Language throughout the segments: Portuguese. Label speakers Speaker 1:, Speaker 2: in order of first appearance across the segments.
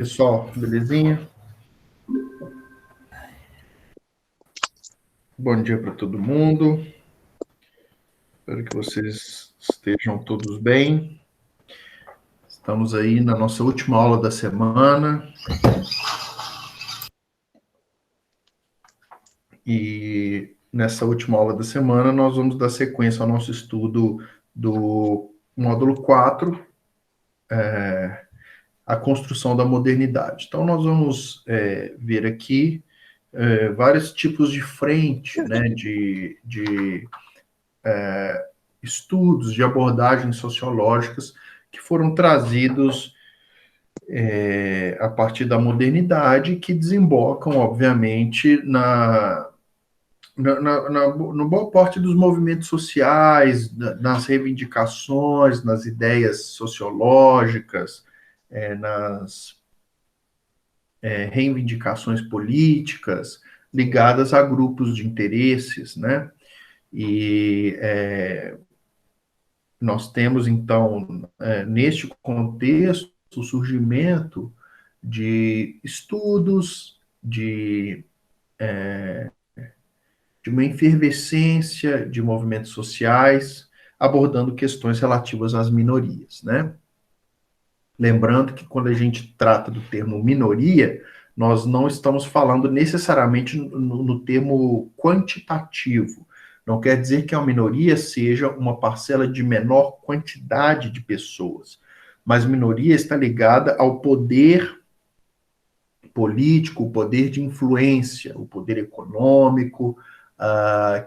Speaker 1: Pessoal, belezinha? Bom dia para todo mundo. Espero que vocês estejam todos bem. Estamos aí na nossa última aula da semana e nessa última aula da semana nós vamos dar sequência ao nosso estudo do módulo 4, a construção da modernidade. Então nós vamos ver aqui vários tipos de frente, né, de estudos, de abordagens sociológicas que foram trazidos a partir da modernidade, que desembocam, obviamente, no boa parte dos movimentos sociais, nas reivindicações, nas ideias sociológicas, nas reivindicações políticas ligadas a grupos de interesses, né? E nós temos, então, neste contexto, o surgimento de estudos, de uma efervescência de movimentos sociais, abordando questões relativas às minorias, né? Lembrando que quando a gente trata do termo minoria, nós não estamos falando necessariamente no termo quantitativo. Não quer dizer que a minoria seja uma parcela de menor quantidade de pessoas, mas minoria está ligada ao poder político, o poder de influência, o poder econômico,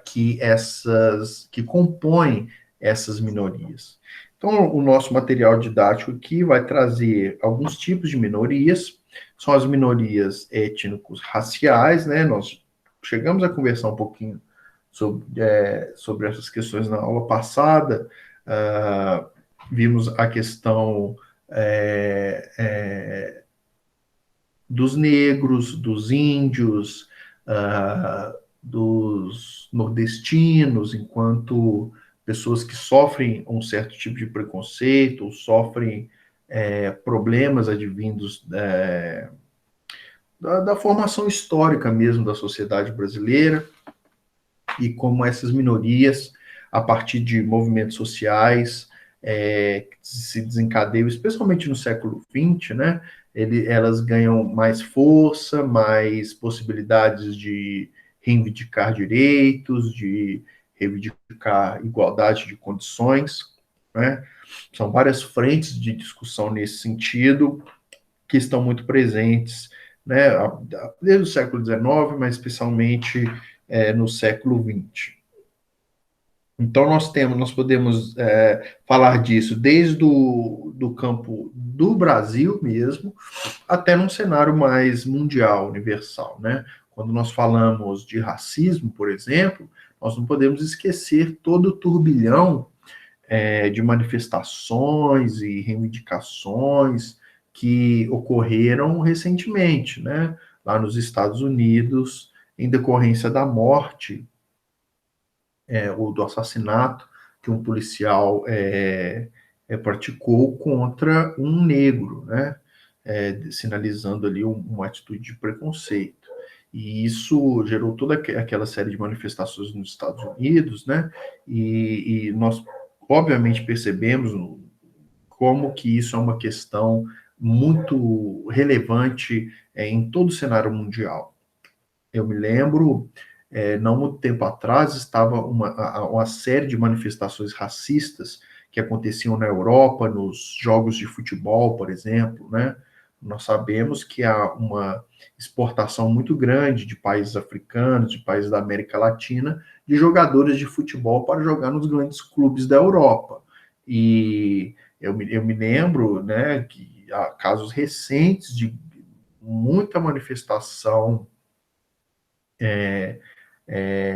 Speaker 1: que compõem essas minorias. Então, o nosso material didático aqui vai trazer alguns tipos de minorias, são as minorias étnicos raciais, né? Nós chegamos a conversar um pouquinho sobre essas questões na aula passada, vimos a questão dos negros, dos índios, dos nordestinos, enquanto pessoas que sofrem um certo tipo de preconceito, ou sofrem problemas advindos da formação histórica mesmo da sociedade brasileira, e como essas minorias, a partir de movimentos sociais, que se desencadeiam, especialmente no século XX, né? Elas ganham mais força, mais possibilidades de reivindicar direitos, de reivindicar igualdade de condições, né? São várias frentes de discussão nesse sentido que estão muito presentes, né? Desde o século XIX, mas especialmente no século XX. Então, nós podemos falar disso desde do campo do Brasil mesmo, até num cenário mais mundial, universal, né? Quando nós falamos de racismo, por exemplo, nós não podemos esquecer todo o turbilhão de manifestações e reivindicações que ocorreram recentemente, né? Lá nos Estados Unidos, em decorrência da morte ou do assassinato que um policial praticou contra um negro, né? Sinalizando ali uma atitude de preconceito. E isso gerou toda aquela série de manifestações nos Estados Unidos, né? E nós, obviamente, percebemos como que isso é uma questão muito relevante em todo o cenário mundial. Eu me lembro, não muito tempo atrás, estava uma série de manifestações racistas que aconteciam na Europa, nos jogos de futebol, por exemplo, né? Nós sabemos que há uma exportação muito grande de países africanos, de países da América Latina, de jogadores de futebol para jogar nos grandes clubes da Europa. E eu me lembro, né, que há casos recentes de muita manifestação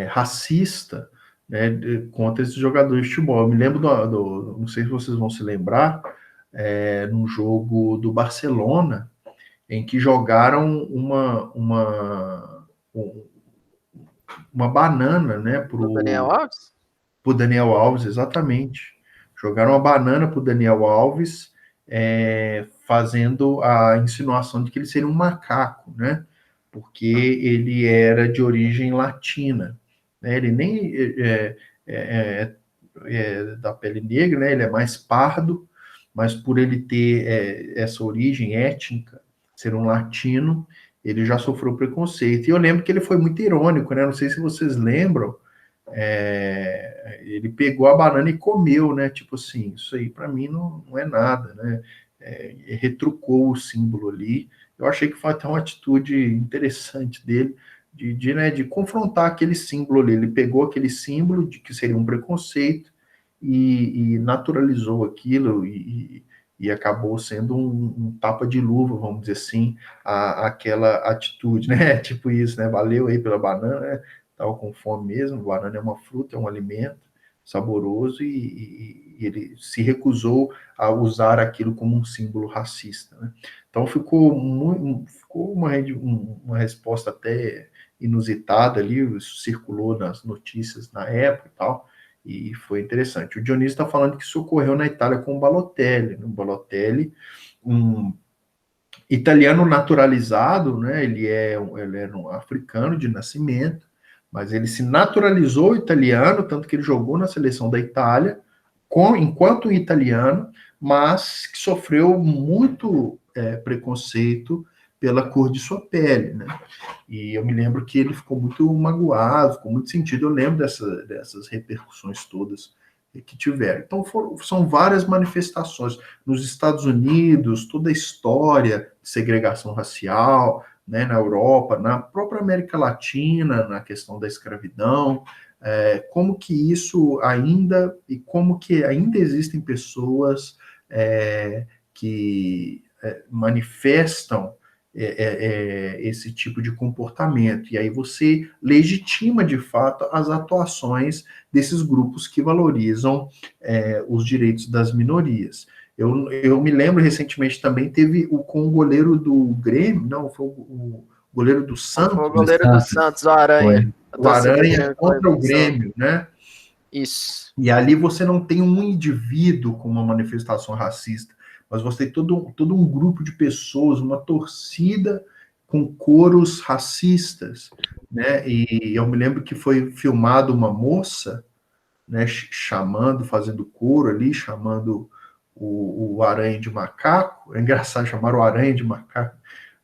Speaker 1: racista, né, contra esses jogadores de futebol. Eu me lembro não sei se vocês vão se lembrar, num jogo do Barcelona, em que jogaram uma banana, né,
Speaker 2: Do Daniel Alves?
Speaker 1: pro Daniel Alves, exatamente. Jogaram uma banana pro Daniel Alves, fazendo a insinuação de que ele seria um macaco, né? Porque ele era de origem latina, né? Ele nem é, da pele negra, né? Ele é mais pardo, mas por ele ter essa origem étnica, ser um latino, ele já sofreu preconceito. E eu lembro que ele foi muito irônico, né? Não sei se vocês lembram, ele pegou a banana e comeu, né? Tipo assim, isso aí para mim não é nada, né? Retrucou o símbolo ali. Eu achei que foi até uma atitude interessante dele de confrontar aquele símbolo ali. Ele pegou aquele símbolo de que seria um preconceito e naturalizou aquilo e acabou sendo um tapa de luva, vamos dizer assim, aquela atitude, né? Tipo isso, né? Valeu aí pela banana, né? Estava com fome mesmo, banana é uma fruta, é um alimento saboroso e ele se recusou a usar aquilo como um símbolo racista, né? Então ficou uma resposta até inusitada ali, isso circulou nas notícias na época e tal, e foi interessante. O Dionísio está falando que isso ocorreu na Itália com o Balotelli, né? O Balotelli, um italiano naturalizado, né? Ele era um africano de nascimento, mas ele se naturalizou italiano, tanto que ele jogou na seleção da Itália, enquanto italiano, mas que sofreu muito preconceito pela cor de sua pele, né? E eu me lembro que ele ficou muito magoado, ficou muito sentido. Eu lembro dessas repercussões todas que tiveram. Então, são várias manifestações. Nos Estados Unidos, toda a história de segregação racial, né, na Europa, na própria América Latina, na questão da escravidão, como que isso ainda, e como que ainda existem pessoas que manifestam esse tipo de comportamento. E aí você legitima, de fato, as atuações desses grupos que valorizam os direitos das minorias. Eu me lembro recentemente também, teve com o goleiro do Grêmio, não, foi o goleiro do Santos. Foi
Speaker 2: o goleiro do Santos, o Aranha.
Speaker 1: O Aranha contra o Grêmio, né?
Speaker 2: Isso.
Speaker 1: E ali você não tem um indivíduo com uma manifestação racista, mas você tem todo um grupo de pessoas, uma torcida com coros racistas, né? E eu me lembro que foi filmado uma moça, né, chamando, fazendo coro ali, chamando o aranha de macaco. É engraçado chamar o aranha de macaco,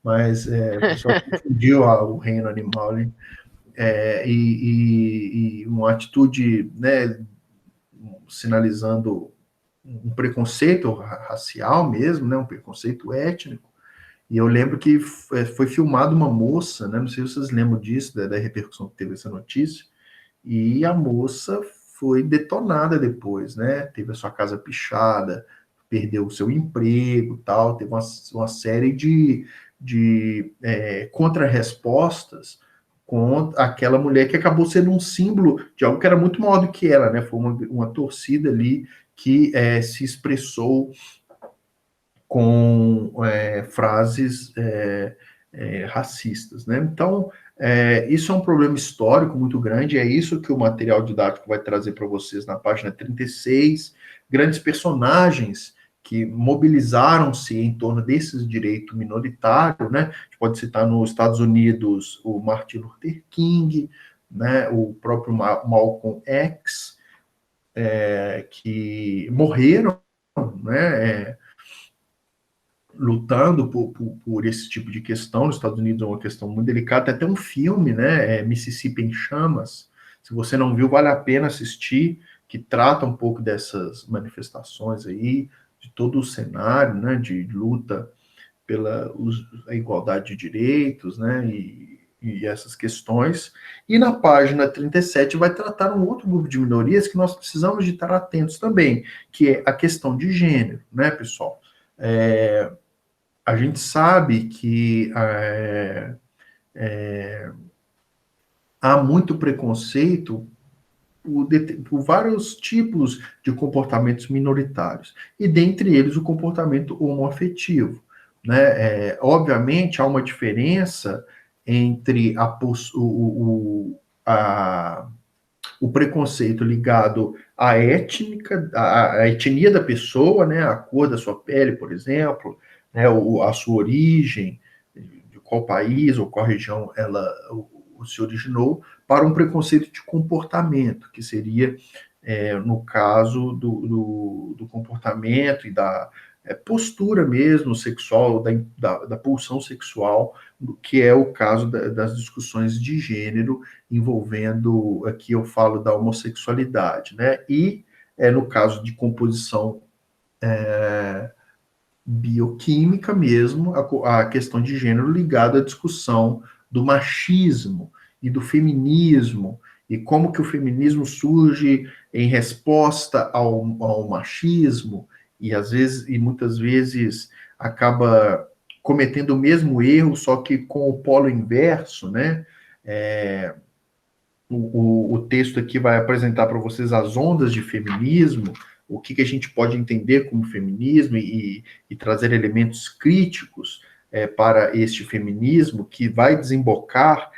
Speaker 1: mas o pessoal confundiu o reino animal ali. E uma atitude, né, sinalizando um preconceito racial mesmo, né, um preconceito étnico. E eu lembro que foi filmada uma moça, né, não sei se vocês lembram disso, da repercussão que teve essa notícia, e a moça foi detonada depois, né, teve a sua casa pichada, perdeu o seu emprego, tal, teve uma série de contra-respostas contra aquela mulher que acabou sendo um símbolo de algo que era muito maior do que ela, né? Foi uma torcida ali que se expressou com frases racistas, né? Então, isso é um problema histórico muito grande, é isso que o material didático vai trazer para vocês na página 36, grandes personagens que mobilizaram-se em torno desses direitos minoritários, né? A gente pode citar nos Estados Unidos o Martin Luther King, né? O próprio Malcolm X, que morreram, né? Lutando por esse tipo de questão. Nos Estados Unidos é uma questão muito delicada. Tem até um filme, né, Mississippi em Chamas. Se você não viu, vale a pena assistir, que trata um pouco dessas manifestações aí, de todo o cenário, né, de luta pela a igualdade de direitos, né, e essas questões. E na página 37 vai tratar um outro grupo de minorias que nós precisamos de estar atentos também, que é a questão de gênero, né, pessoal? A gente sabe que há muito preconceito por vários tipos de comportamentos minoritários, e dentre eles o comportamento homoafetivo, né? Obviamente há uma diferença entre a o preconceito ligado à étnica, à etnia da pessoa, né, a cor da sua pele, por exemplo, né, a sua origem, de qual país ou qual região ela se originou, para um preconceito de comportamento, que seria, no caso do comportamento e da postura mesmo sexual, da pulsão sexual, que é o caso das discussões de gênero envolvendo, aqui eu falo da homossexualidade, né? E no caso de composição bioquímica mesmo, a questão de gênero ligada à discussão do machismo e do feminismo, e como que o feminismo surge em resposta ao machismo, e às vezes, e muitas vezes acaba cometendo o mesmo erro, só que com o polo inverso, né? O texto aqui vai apresentar para vocês as ondas de feminismo, o que a gente pode entender como feminismo e trazer elementos críticos para este feminismo, que vai desembocar,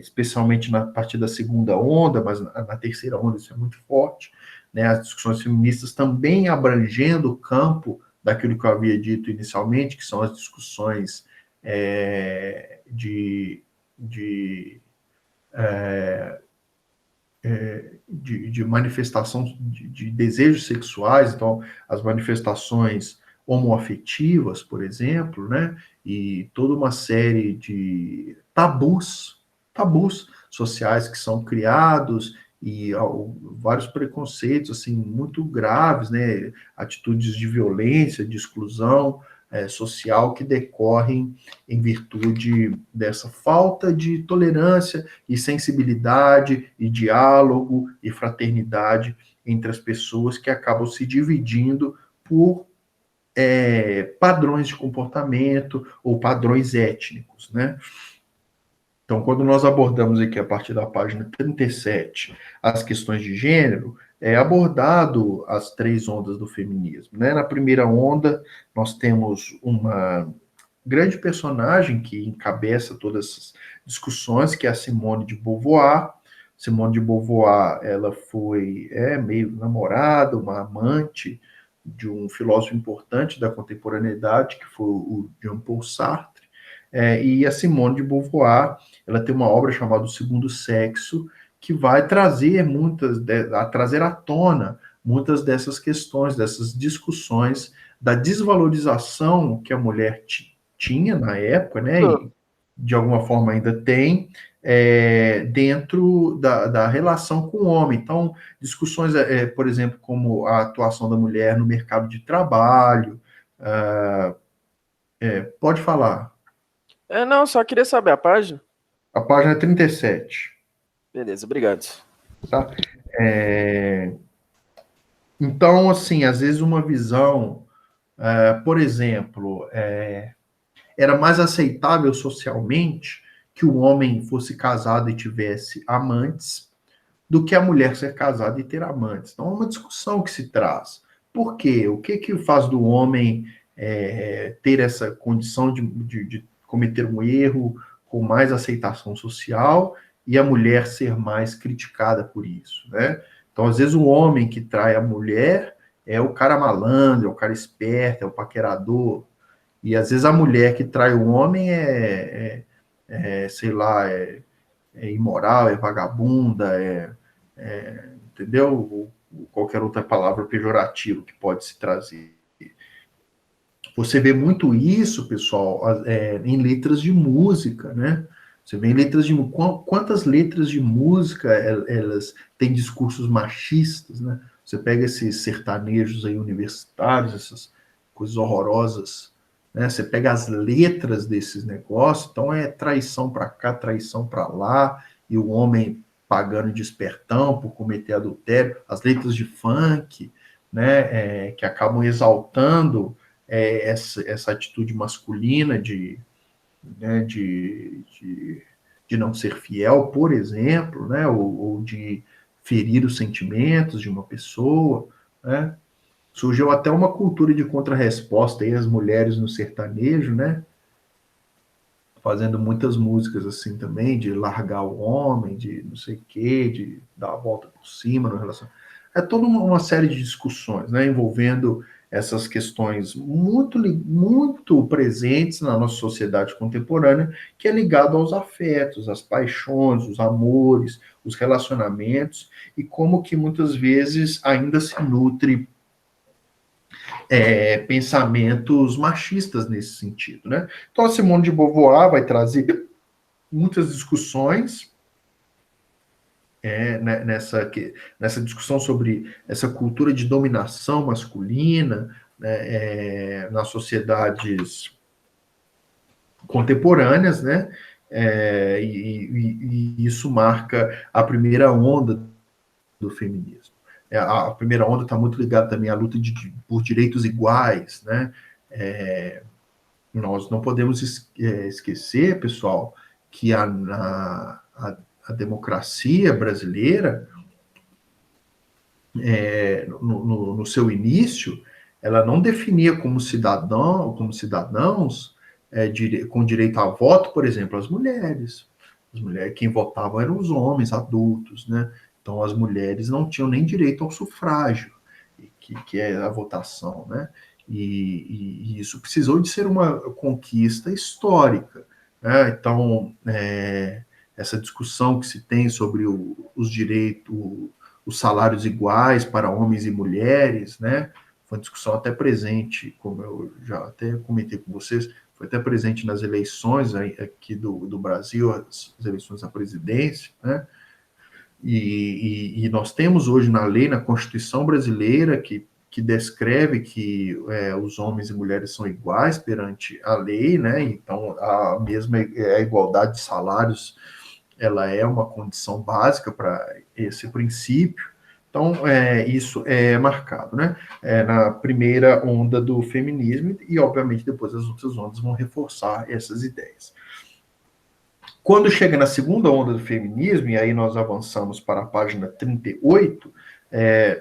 Speaker 1: especialmente na partir da segunda onda, mas na terceira onda isso é muito forte, né, as discussões feministas também abrangendo o campo daquilo que eu havia dito inicialmente, que são as discussões de manifestação de desejos sexuais, então as manifestações homoafetivas, por exemplo, né, e toda uma série de tabus sociais que são criados e vários preconceitos assim muito graves, né, atitudes de violência, de exclusão social que decorrem em virtude dessa falta de tolerância e sensibilidade e diálogo e fraternidade entre as pessoas, que acabam se dividindo por padrões de comportamento ou padrões étnicos, né? Então, quando nós abordamos aqui a partir da página 37 as questões de gênero, é abordado as três ondas do feminismo, né? Na primeira onda, nós temos uma grande personagem que encabeça todas essas discussões, que é a Simone de Beauvoir. Simone de Beauvoir, ela foi meio namorada, uma amante de um filósofo importante da contemporaneidade, que foi o Jean-Paul Sartre. E a Simone de Beauvoir, ela tem uma obra chamada O Segundo Sexo, que vai trazer trazer à tona muitas dessas questões, dessas discussões da desvalorização que a mulher tinha na época, né, e de alguma forma ainda tem, dentro da relação com o homem. Então, discussões, por exemplo, como a atuação da mulher no mercado de trabalho. Pode falar.
Speaker 2: Não, só queria saber a página.
Speaker 1: A página 37.
Speaker 2: Beleza, obrigado.
Speaker 1: Tá? Então, assim, às vezes uma visão, por exemplo, era mais aceitável socialmente que o homem fosse casado e tivesse amantes do que a mulher ser casada e ter amantes. Então, é uma discussão que se traz. Por quê? O que faz do homem ter essa condição de cometer um erro com mais aceitação social e a mulher ser mais criticada por isso, né? Então, às vezes, o homem que trai a mulher é o cara malandro, é o cara esperto, é o paquerador. E, às vezes, a mulher que trai o homem sei lá, imoral, é vagabunda, entendeu? Ou qualquer outra palavra pejorativa que pode se trazer. Você vê muito isso, pessoal, em letras de música, né? Você vê em letras de quantas letras de música elas têm discursos machistas, né? Você pega esses sertanejos aí universitários, essas coisas horrorosas, né? Você pega as letras desses negócios, então é traição para cá, traição para lá, e o homem pagando de espertão por cometer adultério, as letras de funk, né? Que acabam exaltando essa atitude masculina né, de não ser fiel, por exemplo, né, ou de ferir os sentimentos de uma pessoa, né? Surgiu até uma cultura de contra-resposta aí, as mulheres no sertanejo, né? fazendo muitas músicas assim também, de largar o homem, de não sei o quê, de dar a volta por cima no relacionamento. É toda uma série de discussões, né, envolvendo essas questões muito presentes na nossa sociedade contemporânea, que é ligado aos afetos, às paixões, os amores, os relacionamentos, e como que muitas vezes ainda se nutre pensamentos machistas nesse sentido, né? Então a Simone de Beauvoir vai trazer muitas discussões nessa discussão sobre essa cultura de dominação masculina, né, nas sociedades contemporâneas, né? E isso marca a primeira onda do feminismo. A primeira onda está muito ligada também à luta por direitos iguais, né? Nós não podemos esquecer, pessoal, que a democracia brasileira, no seu início, ela não definia como cidadão, como cidadãos com direito a voto, por exemplo, as mulheres. As mulheres, quem votavam eram os homens adultos, né? Então as mulheres não tinham nem direito ao sufrágio, que é a votação, né? E isso precisou de ser uma conquista histórica, né? Então, essa discussão que se tem sobre os direitos, os salários iguais para homens e mulheres, né? Foi uma discussão até presente, como eu já até comentei com vocês, foi até presente nas eleições aqui do Brasil, as eleições à presidência, né? E nós temos hoje na lei, na Constituição brasileira, que descreve que os homens e mulheres são iguais perante a lei, né? Então, a igualdade de salários, ela é uma condição básica para esse princípio. Então, isso é marcado, né? Na primeira onda do feminismo e, obviamente, depois as outras ondas vão reforçar essas ideias. Quando chega na segunda onda do feminismo, e aí nós avançamos para a página 38,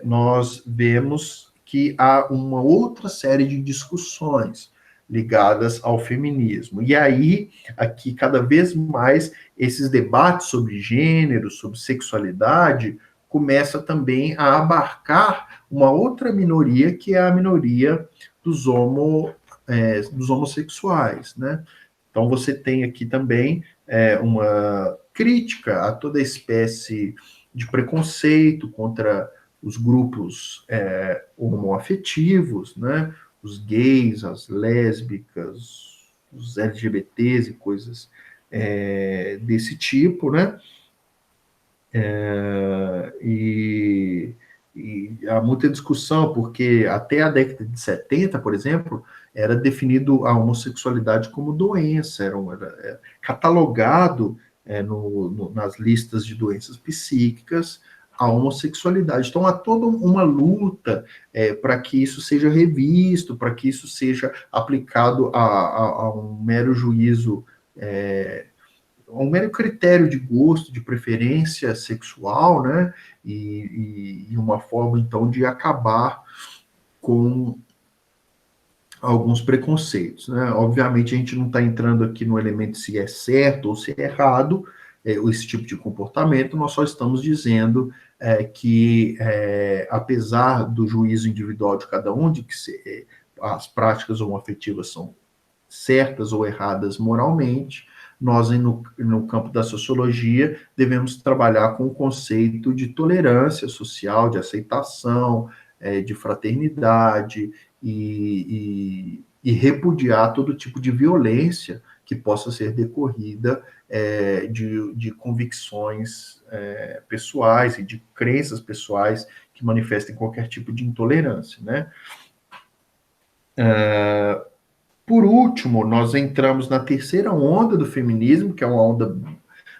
Speaker 1: nós vemos que há uma outra série de discussões ligadas ao feminismo. E aí, aqui, cada vez mais, esses debates sobre gênero, sobre sexualidade, começa também a abarcar uma outra minoria, que é a minoria dos homossexuais, né? Então, você tem aqui também uma crítica a toda espécie de preconceito contra os grupos homoafetivos, né? Os gays, as lésbicas, os LGBTs e coisas desse tipo, né? E há muita discussão, porque até a década de 70, por exemplo, era definido a homossexualidade como doença, era catalogado nas listas de doenças psíquicas a homossexualidade. Então há toda uma luta para que isso seja revisto, para que isso seja aplicado a um mero juízo, um mero critério de gosto, de preferência sexual, né? E uma forma, então, de acabar com alguns preconceitos, né? Obviamente, a gente não está entrando aqui no elemento se é certo ou se é errado esse tipo de comportamento, nós só estamos dizendo que, apesar do juízo individual de cada um, de que as práticas homoafetivas são certas ou erradas moralmente, nós, no campo da sociologia, devemos trabalhar com o conceito de tolerância social, de aceitação, de fraternidade e repudiar todo tipo de violência que possa ser decorrida de convicções pessoais e de crenças pessoais que manifestem qualquer tipo de intolerância, né? Por último, nós entramos na terceira onda do feminismo, que é uma onda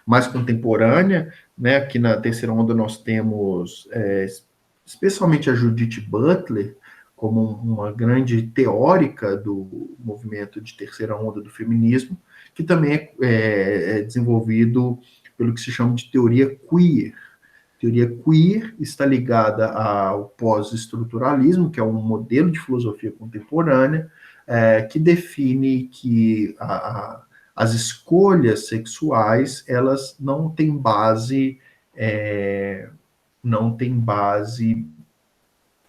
Speaker 1: mais contemporânea, né? Aqui na terceira onda nós temos especialmente a Judith Butler como uma grande teórica do movimento de terceira onda do feminismo, que também é desenvolvido pelo que se chama de teoria queer. A teoria queer está ligada ao pós-estruturalismo, que é um modelo de filosofia contemporânea, que define que as escolhas sexuais, elas não têm base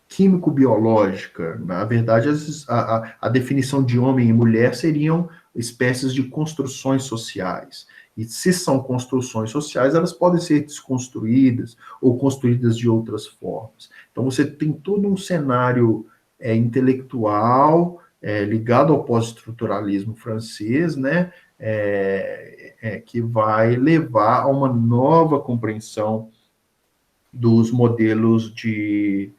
Speaker 1: químico-biológica. Na verdade, a definição de homem e mulher seriam espécies de construções sociais. E se são construções sociais, elas podem ser desconstruídas ou construídas de outras formas. Então, você tem todo um cenário intelectual ligado ao pós-estruturalismo francês, né, que vai levar a uma nova compreensão dos modelos de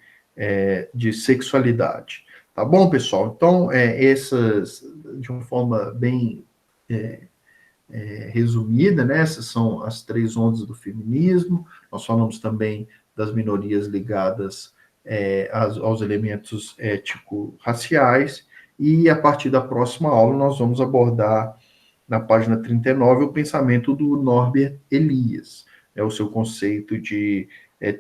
Speaker 1: sexualidade. Tá bom, pessoal? Então, essas, de uma forma bem resumida, né? Essas são as três ondas do feminismo. Nós falamos também das minorias ligadas aos elementos ético-raciais, e a partir da próxima aula nós vamos abordar, na página 39, o pensamento do Norbert Elias, o seu conceito de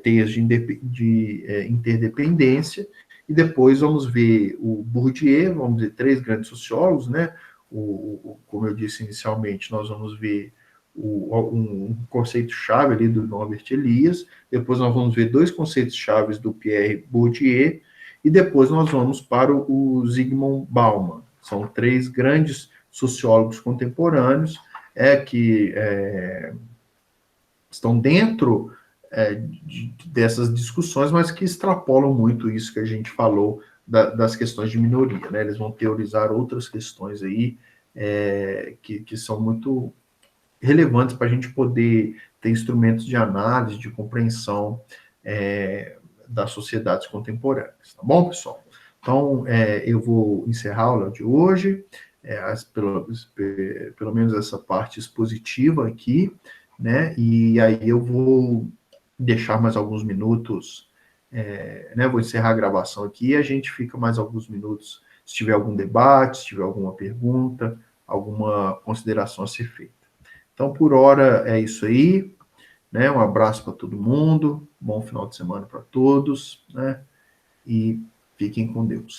Speaker 1: teias de interdependência, e depois vamos ver o Bourdieu, vamos ver três grandes sociólogos, né? Como eu disse inicialmente, nós vamos ver um conceito-chave ali do Norbert Elias, depois nós vamos ver dois conceitos-chave do Pierre Bourdieu, e depois nós vamos para o Zygmunt Bauman. São três grandes sociólogos contemporâneos que estão dentro dessas discussões, mas que extrapolam muito isso que a gente falou das questões de minoria, né? Eles vão teorizar outras questões aí que são muito relevantes para a gente poder ter instrumentos de análise, de compreensão das sociedades contemporâneas, tá bom, pessoal? Então, eu vou encerrar a aula de hoje, pelo menos essa parte expositiva aqui, né? E aí eu vou deixar mais alguns minutos, né? Vou encerrar a gravação aqui e a gente fica mais alguns minutos, se tiver algum debate, se tiver alguma pergunta, alguma consideração a ser feita. Então, por hora, é isso aí, né? Um abraço para todo mundo, bom final de semana para todos, né? E fiquem com Deus.